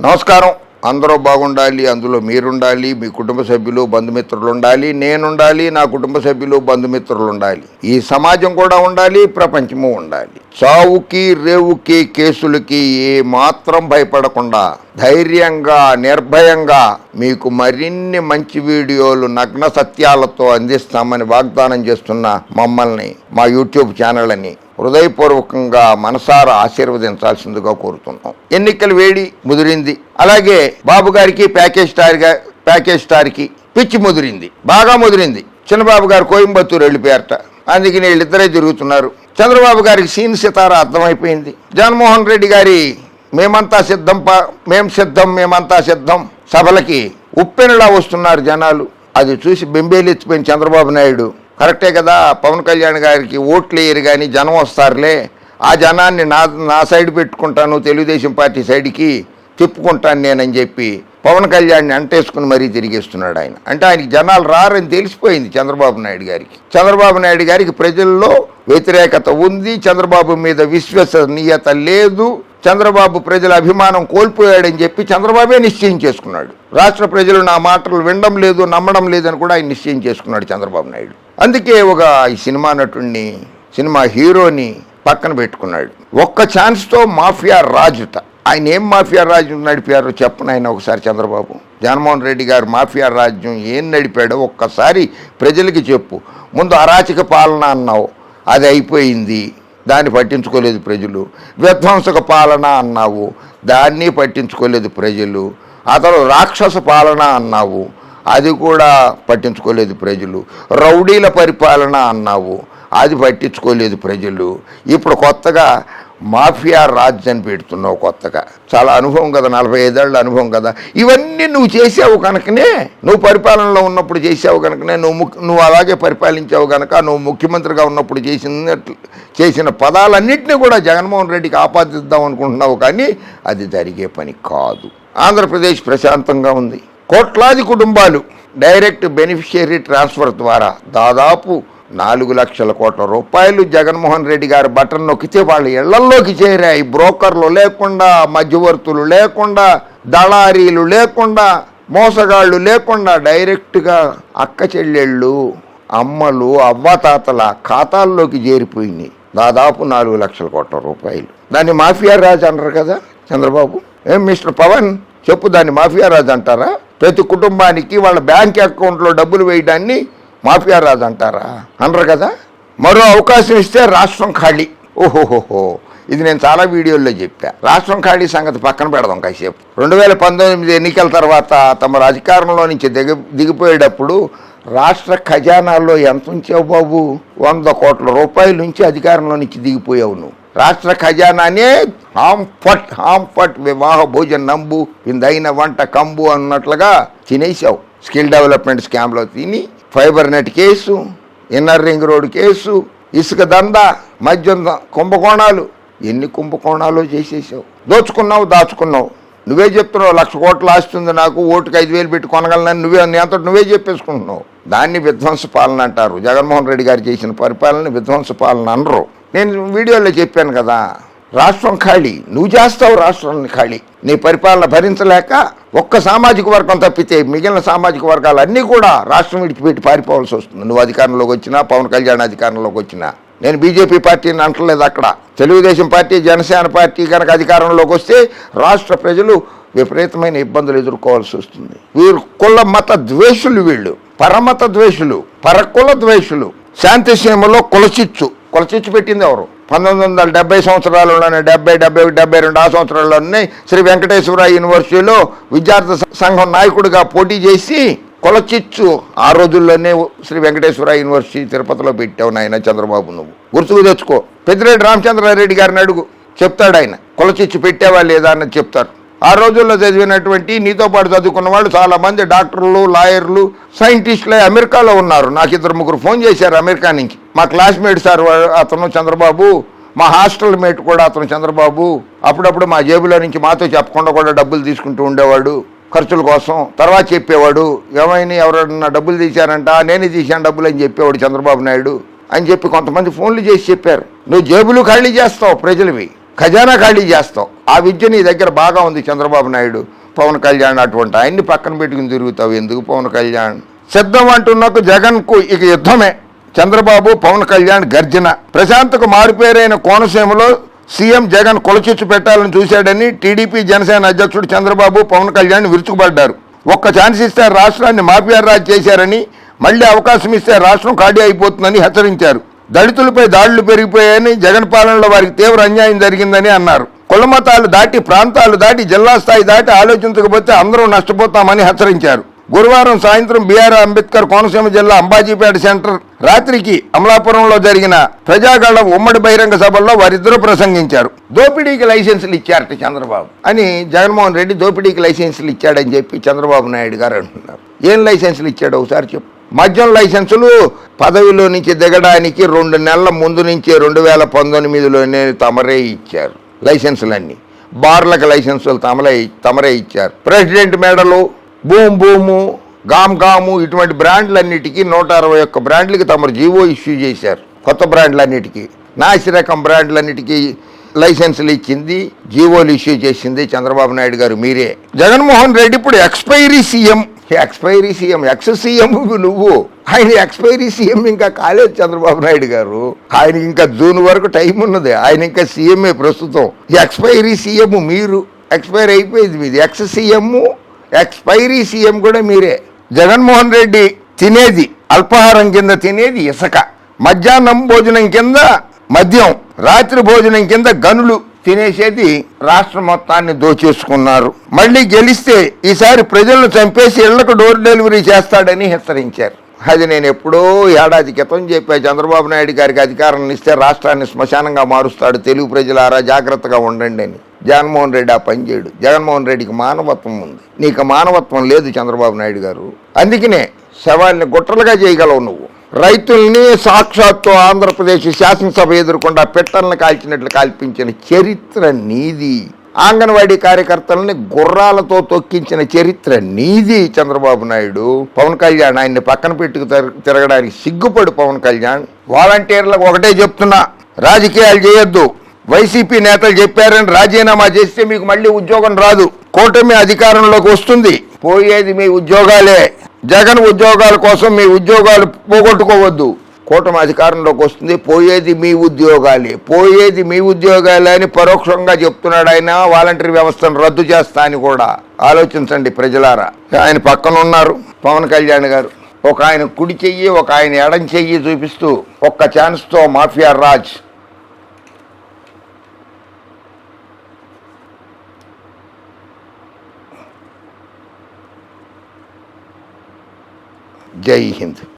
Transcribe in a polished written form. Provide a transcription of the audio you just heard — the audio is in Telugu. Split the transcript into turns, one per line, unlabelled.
నమస్కారం. అందరూ బాగుండాలి, అందులో మీరుండాలి, మీ కుటుంబ సభ్యులు బంధుమిత్రులు ఉండాలి, నేనుండాలి, నా కుటుంబ సభ్యులు బంధుమిత్రులు ఉండాలి, ఈ సమాజం కూడా ఉండాలి, ప్రపంచము ఉండాలి. చావుకి రేవుకి కేసులకి ఏ మాత్రం భయపడకుండా ధైర్యంగా నిర్భయంగా మీకు మరిన్ని మంచి వీడియోలు నగ్న సత్యాలతో అందిస్తామని వాగ్దానం చేస్తున్న మమ్మల్ని మా యూట్యూబ్ ఛానల్ అని హృదయపూర్వకంగా మనసారా ఆశీర్వదించాల్సిందిగా కోరుతున్నాం. ఎన్నికల వేడి ముదిరింది. అలాగే బాబు గారికి ప్యాకేజ్ స్టార్కి పిచ్చి ముదిరింది, బాగా ముదిరింది. చిన్నబాబు గారు కోయంబత్తూరు వెళ్ళిపోయారట, అందుకని వీళ్ళిద్దరే తిరుగుతున్నారు. చంద్రబాబు గారికి సీన్ సితారా అర్థమైపోయింది. జగన్మోహన్ రెడ్డి గారి మేమంతా సిద్ధం సభలకి ఉప్పెనలా వస్తున్నారు జనాలు. అది చూసి బెంబేలెత్తిపోయిన చంద్రబాబు నాయుడు కరెక్టే కదా, పవన్ కళ్యాణ్ గారికి ఓట్లు వేయరు కానీ జనం వస్తారులే, ఆ జనాన్ని నా సైడ్ పెట్టుకుంటాను, తెలుగుదేశం పార్టీ సైడ్కి తిప్పుకుంటాను నేనని చెప్పి పవన్ కళ్యాణ్ని అంటేసుకుని మరీ తిరిగేస్తున్నాడు ఆయన. అంటే ఆయనకి జనాలు రారని తెలిసిపోయింది చంద్రబాబు నాయుడు గారికి. చంద్రబాబు నాయుడు గారికి ప్రజల్లో వ్యతిరేకత ఉంది, చంద్రబాబు మీద విశ్వసనీయత లేదు, చంద్రబాబు ప్రజల అభిమానం కోల్పోయాడని చెప్పి చంద్రబాబే నిశ్చయం చేసుకున్నాడు. రాష్ట్ర ప్రజలు నా మాటలు వినడం లేదు, నమ్మడం లేదని కూడా ఆయన నిశ్చయం చేసుకున్నాడు చంద్రబాబు నాయుడు. అందుకే ఒక ఈ సినిమా నటుడిని, సినిమా హీరోని పక్కన పెట్టుకున్నాడు. ఒక్క ఛాన్స్తో మాఫియా రాజుట. ఆయన ఏం మాఫియా రాజ్యం నడిపారో చెప్పను ఆయన ఒకసారి. చంద్రబాబు జగన్మోహన్ రెడ్డి గారు మాఫియా రాజ్యం ఏం నడిపాడో ఒక్కసారి ప్రజలకి చెప్పు. ముందు అరాచక పాలన అన్నావు, అది అయిపోయింది, దాన్ని పట్టించుకోలేదు ప్రజలు. విధ్వంసక పాలన అన్నావు, దాన్ని పట్టించుకోలేదు ప్రజలు. ఆ తర్వాత రాక్షస పాలన అన్నావు, అది కూడా పట్టించుకోలేదు ప్రజలు. రౌడీల పరిపాలన అన్నావు, అది పట్టించుకోలేదు ప్రజలు. ఇప్పుడు కొత్తగా మాఫియా రాజ్యాన్ని పెడుతున్నావు. కొత్తగా చాలా అనుభవం కదా, 45 ఏళ్ళ అనుభవం కదా. ఇవన్నీ నువ్వు చేసావు కనుకనే, నువ్వు పరిపాలనలో ఉన్నప్పుడు చేసావు కనుకనే, నువ్వు అలాగే పరిపాలించావు కనుక, నువ్వు ముఖ్యమంత్రిగా ఉన్నప్పుడు చేసిన పదాలన్నింటినీ కూడా జగన్మోహన్ రెడ్డికి ఆపాదిద్దాం అనుకుంటున్నావు, కానీ అది జరిగే పని కాదు. ఆంధ్రప్రదేశ్ ప్రశాంతంగా ఉంది. కోట్లాది కుటుంబాలు డైరెక్ట్ బెనిఫిషియరీ ట్రాన్స్ఫర్ ద్వారా దాదాపు 4 లక్షల కోట్ల రూపాయలు జగన్మోహన్ రెడ్డి గారు బటన్ నొక్కితే వాళ్ళ ఇళ్లల్లోకి చేరాయి. బ్రోకర్లు లేకుండా, మధ్యవర్తులు లేకుండా, దళారీలు లేకుండా, మోసగాళ్ళు లేకుండా డైరెక్ట్గా అక్క చెల్లెళ్ళు, అమ్మలు, అవ్వాతాతల ఖాతాల్లోకి చేరిపోయినాయి దాదాపు 4 లక్షల కోట్ల రూపాయలు. దాన్ని మాఫియా రాజ్ అంటారు కదా చంద్రబాబు. ఏం మిస్టర్ పవన్ చెప్పు, దాన్ని మాఫియా రాజ్ అంటారా? ప్రతి కుటుంబానికి వాళ్ళ బ్యాంక్ అకౌంట్లో డబ్బులు వేయడాన్ని మాఫియా రాజు అంటారా? అనరు కదా. మరో అవకాశం ఇస్తే రాష్ట్రం ఖాళీ. ఓహోహోహో, ఇది నేను చాలా వీడియోల్లో చెప్పా. రాష్ట్రం ఖాళీ సంగతి పక్కన పెడదాం కాసేపు. 2019 ఎన్నికల తర్వాత తమ అధికారంలో నుంచి దిగిపోయేటప్పుడు రాష్ట్ర ఖజానాల్లో ఎంత ఉంచావు బాబు? 100 కోట్ల రూపాయల నుంచి అధికారంలో నుంచి దిగిపోయావు నువ్వు. రాష్ట్ర ఖజానానే హాంఫట్ వివాహ భోజన నంబు ఇందైన వంట కంబు అన్నట్లుగా తినేసావు. స్కిల్ డెవలప్మెంట్ స్కామ్లో తిని, fibre net case, inner ring road case, ఇసుక దందా, మద్యం కుంభకోణాలు, ఎన్ని కుంభకోణాలు చేసేసావు. దాచుకున్నావు. నువ్వే చెప్తున్నావు 1,00,000 కోట్లు ఆస్తుంది నాకు, ఓటుకు 5,000 పెట్టి కొనగలనని నువ్వే చెప్పేసుకుంటున్నావు. దాన్ని విధ్వంస పాలన అంటారు. జగన్మోహన్ రెడ్డి గారు చేసిన పరిపాలన విధ్వంస పాలన అనరు. నేను వీడియోలో చెప్పాను కదా, రాష్ట్రం ఖాళీ. నువ్వు చేస్తావు రాష్ట్రాన్ని ఖాళీ. నీ పరిపాలన భరించలేక ఒక్క సామాజిక వర్గం తప్పితే మిగిలిన సామాజిక వర్గాలన్నీ కూడా రాష్ట్రం విడిచిపెట్టి పారిపోవాల్సి వస్తుంది. నువ్వు అధికారంలోకి వచ్చినా, పవన్ కళ్యాణ్ అధికారంలోకి వచ్చినా. నేను బీజేపీ పార్టీని అంటలేదు అక్కడ. తెలుగుదేశం పార్టీ, జనసేన పార్టీ కనుక అధికారంలోకి వస్తే రాష్ట్ర ప్రజలు విపరీతమైన ఇబ్బందులు ఎదుర్కోవాల్సి వస్తుంది. వీరు కుల మత ద్వేషులు, వీళ్ళు పరమత ద్వేషులు, పరకుల ద్వేషులు. శాంతిసీమలో కులచిచ్చు పెట్టింది ఎవరు? 1970 సంవత్సరాలలోనే, 72 ఆ సంవత్సరాల్లోనే శ్రీ వెంకటేశ్వర యూనివర్సిటీలో విద్యార్థి సంఘం నాయకుడిగా పోటీ చేసి కులచిచ్చు ఆ రోజుల్లోనే శ్రీ వెంకటేశ్వర యూనివర్సిటీ తిరుపతిలో పెట్టావు నాయన చంద్రబాబు. నువ్వు గుర్తుకు తెచ్చుకో. పెద్దిరెడ్డి రామచంద్రారెడ్డి గారిని అడుగు, చెప్తాడు ఆయన. కులచిచ్చు పెట్టావా లేదా అన్నది చెప్తారు. ఆ రోజుల్లో చదివినటువంటి, నీతో పాటు చదువుకున్న వాళ్ళు చాలామంది డాక్టర్లు, లాయర్లు, సైంటిస్టులే అమెరికాలో ఉన్నారు. నాకు 2-3 ఫోన్ చేశారు అమెరికా నుంచి. మా క్లాస్మేట్ సార్ అతను చంద్రబాబు, మా హాస్టల్ మేట్ కూడా అతను చంద్రబాబు. అప్పుడప్పుడు మా జేబులో నుంచి మాతో చెప్పకుండా కూడా డబ్బులు తీసుకుంటూ ఉండేవాడు ఖర్చుల కోసం. తర్వాత చెప్పేవాడు, ఏమైనా ఎవరన్నా డబ్బులు తీశారంట, నేనే తీశాను డబ్బులు అని చెప్పేవాడు చంద్రబాబు నాయుడు అని చెప్పి కొంతమంది ఫోన్లు చేసి చెప్పారు. నువ్వు జేబులు ఖాళీ చేస్తావు ప్రజలవి. ఖజానా ఖాళీ చేస్తావు. ఆ విద్య నీ దగ్గర బాగా ఉంది చంద్రబాబు నాయుడు, పవన్ కళ్యాణ్ అటువంటి ఆయన్ని పక్కన పెట్టుకుని తిరుగుతావు ఎందుకు? పవన్ కళ్యాణ్ సిద్ధం అంటున్నకు జగన్కు ఇక యుద్ధమే. చంద్రబాబు పవన్ కళ్యాణ్ గర్జన. ప్రశాంత్కు మారుపేరైన కోనసీమలో సీఎం జగన్ కొలచిచ్చు పెట్టాలని చూశాడని టీడీపీ జనసేన అధ్యక్షుడు చంద్రబాబు పవన్ కళ్యాణ్ విరుచుకుపడ్డారు. ఒక్క ఛాన్స్ ఇస్తే రాష్ట్రాన్ని మాఫియా రాజ్ చేశారని, మళ్లీ అవకాశం ఇస్తే రాష్ట్రం ఖాళీ అయిపోతుందని హెచ్చరించారు. దళితులపై దాడులు పెరిగిపోయాయని, జగన్ పాలనలో వారికి తీవ్ర అన్యాయం జరిగిందని అన్నారు. కులమతాలు దాటి, ప్రాంతాలు దాటి, జిల్లా స్థాయి దాటి ఆలోచించకపోతే అందరూ నష్టపోతామని హెచ్చరించారు. గురువారం సాయంత్రం బిఆర్ అంబేద్కర్ కోనసీమ జిల్లా అంబాజీపేట సెంటర్, రాత్రికి అమలాపురంలో జరిగిన ప్రజాగళ ఉమ్మడి బహిరంగ సభల్లో వారిద్దరూ ప్రసంగించారు. దోపిడీకి లైసెన్సులు ఇచ్చారట చంద్రబాబు అని జగన్మోహన్ రెడ్డి దోపిడీకి లైసెన్సులు ఇచ్చాడని చెప్పి చంద్రబాబు నాయుడు గారు అంటున్నారు. ఏం లైసెన్సులు ఇచ్చాడో ఒకసారి చెప్పు. మద్యం లైసెన్సులు పదవిలో నుంచి దిగడానికి 2 నెలల ముందు నుంచే 2019లోనే తమరే ఇచ్చారు లైసెన్సులన్నీ. బార్లకు లైసెన్సులు తమరే ఇచ్చారు. ప్రెసిడెంట్ మెడలు, భూము, గాము ఇటువంటి బ్రాండ్లన్నిటికీ 161 బ్రాండ్లకి తమరు జీవో ఇష్యూ చేశారు. కొత్త బ్రాండ్లన్నిటికీ, నాసిరకం బ్రాండ్లన్నిటికీ లైసెన్సులు ఇచ్చింది, జీవోలు ఇష్యూ చేసింది చంద్రబాబు నాయుడు గారు మీరే. జగన్మోహన్ రెడ్డి ఇప్పుడు ఎక్స్పైరీ సీఎం, ఎక్స్ సీఎం నువ్వు. ఆయన ఎక్స్పైరీ సీఎం ఇంకా కాలేదు చంద్రబాబు నాయుడు గారు. ఆయన ఇంకా జూన్ వరకు టైం ఉన్నది. ఆయన ఇంకా సీఎంఏ ప్రస్తుతం. ఎక్స్పైరీ సీఎం మీరు. ఎక్స్పైర్ అయిపోయింది మీది. ఎక్స్ సీఎం, ఎక్స్పైరీ సీఎం కూడా మీరే. జగన్మోహన్ రెడ్డి తినేది అల్పాహారం కింద తినేది ఇసుక, మధ్యాహ్నం భోజనం కింద మద్యం, రాత్రి భోజనం కింద గనులు తినేసేది రాష్ట్రం మొత్తాన్ని దోచేసుకున్నారు. మళ్ళీ గెలిస్తే ఈసారి ప్రజలను చంపేసి ఇళ్లకు డోర్ డెలివరీ చేస్తాడని హెచ్చరించారు. అది నేను ఎప్పుడో ఏడాది క్రితం చెప్పా. చంద్రబాబు నాయుడు గారికి అధికారాన్ని ఇస్తే రాష్ట్రాన్ని శ్మశానంగా మారుస్తాడు, తెలుగు ప్రజలారా జాగ్రత్తగా ఉండండి అని. జగన్మోహన్ రెడ్డి ఆ పని చేయడు. జగన్మోహన్ రెడ్డికి మానవత్వం ఉంది, నీకు మానవత్వం లేదు చంద్రబాబు నాయుడు గారు. అందుకనే శవాల్ని గుట్టలుగా చేయగలవు నువ్వు. రైతుల్ని సాక్షాత్తు ఆంధ్రప్రదేశ్ శాసనసభ ఎదుర్కొండా పెట్టలను కాల్చినట్లు కాల్పించిన చరిత్ర నీది. అంగన్వాడీ కార్యకర్తలని గుర్రాలతో తొక్కించిన చరిత్ర నీది చంద్రబాబు నాయుడు. పవన్ కళ్యాణ్ ఆయన్ని పక్కన పెట్టుకు తిరగడానికి సిగ్గుపడు పవన్ కళ్యాణ్. వాలంటీర్లకు ఒకటే చెప్తున్నా, రాజకీయాలు చేయొద్దు. వైసీపీ నేతలు చెప్పారని రాజీనామా చేస్తే మీకు మళ్ళీ ఉద్యోగం రాదు. కూటమి అధికారంలోకి వస్తుంది, పోయేది మీ ఉద్యోగాలే. జగన్ ఉద్యోగాల కోసం మీ ఉద్యోగాలు పోగొట్టుకోవద్దు. కూటమి అధికారంలోకి వస్తుంది, పోయేది మీ ఉద్యోగాలే అని పరోక్షంగా చెప్తున్నాడు ఆయన. వాలంటీర్ వ్యవస్థను రద్దు చేస్తా అని కూడా ఆలోచించండి ప్రజలారా. ఆయన పక్కన ఉన్నారు పవన్ కళ్యాణ్ గారు. ఒక ఆయన కుడి చెయ్యి, ఒక ఆయన ఎడం చెయ్యి చూపిస్తూ ఒక్క ఛాన్స్తో మాఫియా రాజ్. జై హింద్.